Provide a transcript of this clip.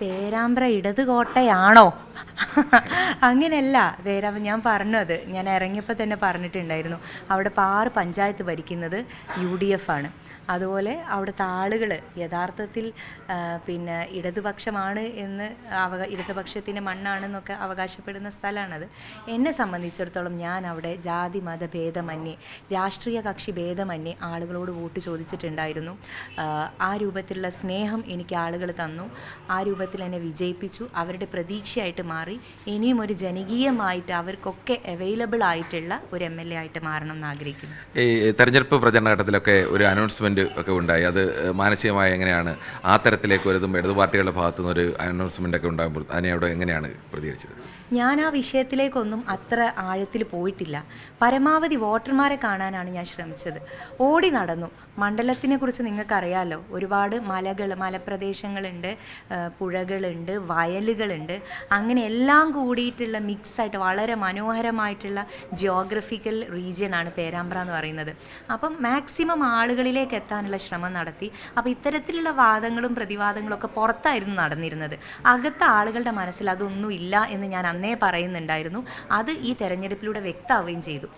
പേരാമ്പ്ര ഇടത് കോട്ടയാണോ? അങ്ങനെയല്ല. പേരാമ്പ്ര ഞാൻ പറഞ്ഞത്, ഞാൻ ഇറങ്ങിയപ്പോൾ തന്നെ പറഞ്ഞിട്ടുണ്ടായിരുന്നു, അവിടെ 6 പഞ്ചായത്ത് ഭരിക്കുന്നത് UDF ആണ്. അതുപോലെ അവിടുത്തെ ആളുകൾ യഥാർത്ഥത്തിൽ പിന്നെ ഇടതുപക്ഷമാണ് എന്ന് ഇടതുപക്ഷത്തിൻ്റെ മണ്ണാണെന്നൊക്കെ അവകാശപ്പെടുന്ന സ്ഥലമാണത്. എന്നെ സംബന്ധിച്ചിടത്തോളം ഞാൻ അവിടെ ജാതി മത ഭേദമന്യേ, രാഷ്ട്രീയ കക്ഷി ഭേദമന്യേ ആളുകളോട് വോട്ട് ചോദിച്ചിട്ടുണ്ടായിരുന്നു. ആ രൂപത്തിലുള്ള സ്നേഹം എനിക്ക് ആളുകൾ തന്നു. ആ രൂപത്തിൽ എന്നെ വിജയിപ്പിച്ചു. അവരുടെ പ്രതീക്ഷയായിട്ട് മാറി. ഇനിയും ഒരു ജനകീയമായിട്ട് അവർക്കൊക്കെ അവൈലബിൾ ആയിട്ടുള്ള ഒരു MLA ആയിട്ട് മാറണം എന്ന് ആഗ്രഹിക്കുന്നു. ഈ തെരഞ്ഞെടുപ്പ് പ്രചരണ ഘട്ടത്തിലൊക്കെ ഒരു അനൗൺസ്മെൻറ്റ് ഒക്കെ ഉണ്ടായി. അത് മാനസികമായി എങ്ങനെയാണ് ആ തരത്തിലേക്ക് വരുന്നതും ഇടതു പാർട്ടികളുടെ ഭാഗത്തു നിന്ന് ഒരു അനൗൺസ്മെൻ്റ് ഒക്കെ ഉണ്ടാകുമ്പോൾ അതിനെ അവിടെ എങ്ങനെയാണ് പ്രതികരിച്ചത്? ഞാൻ ആ വിഷയത്തിലേക്കൊന്നും അത്ര ആഴത്തിൽ പോയിട്ടില്ല. പരമാവധി വോട്ടർമാരെ കാണാനാണ് ഞാൻ ശ്രമിച്ചത്. ഓടി നടന്നു. മണ്ഡലത്തിനെ കുറിച്ച് നിങ്ങൾക്കറിയാമല്ലോ, ഒരുപാട് മലപ്രദേശങ്ങളുണ്ട്, പുഴകളുണ്ട്, വയലുകളുണ്ട്. അങ്ങനെ എല്ലാം കൂടിയിട്ടുള്ള മിക്സായിട്ട് വളരെ മനോഹരമായിട്ടുള്ള ജിയോഗ്രഫിക്കൽ റീജിയനാണ് പേരാമ്പ്ര എന്ന് പറയുന്നത്. അപ്പം മാക്സിമം ആളുകളിലേക്ക് എത്താനുള്ള ശ്രമം നടത്തി. അപ്പോൾ ഇത്തരത്തിലുള്ള വാദങ്ങളും പ്രതിവാദങ്ങളും ഒക്കെ പുറത്തായിരുന്നു നടന്നിരുന്നത്. അകത്ത് ആളുകളുടെ മനസ്സിൽ അതൊന്നും ഇല്ല എന്ന് ഞാൻ അന്നേ പറയുന്നുണ്ടായിരുന്നു. അത് ഈ തെരഞ്ഞെടുപ്പിലൂടെ വ്യക്തമാവുകയും ചെയ്തു.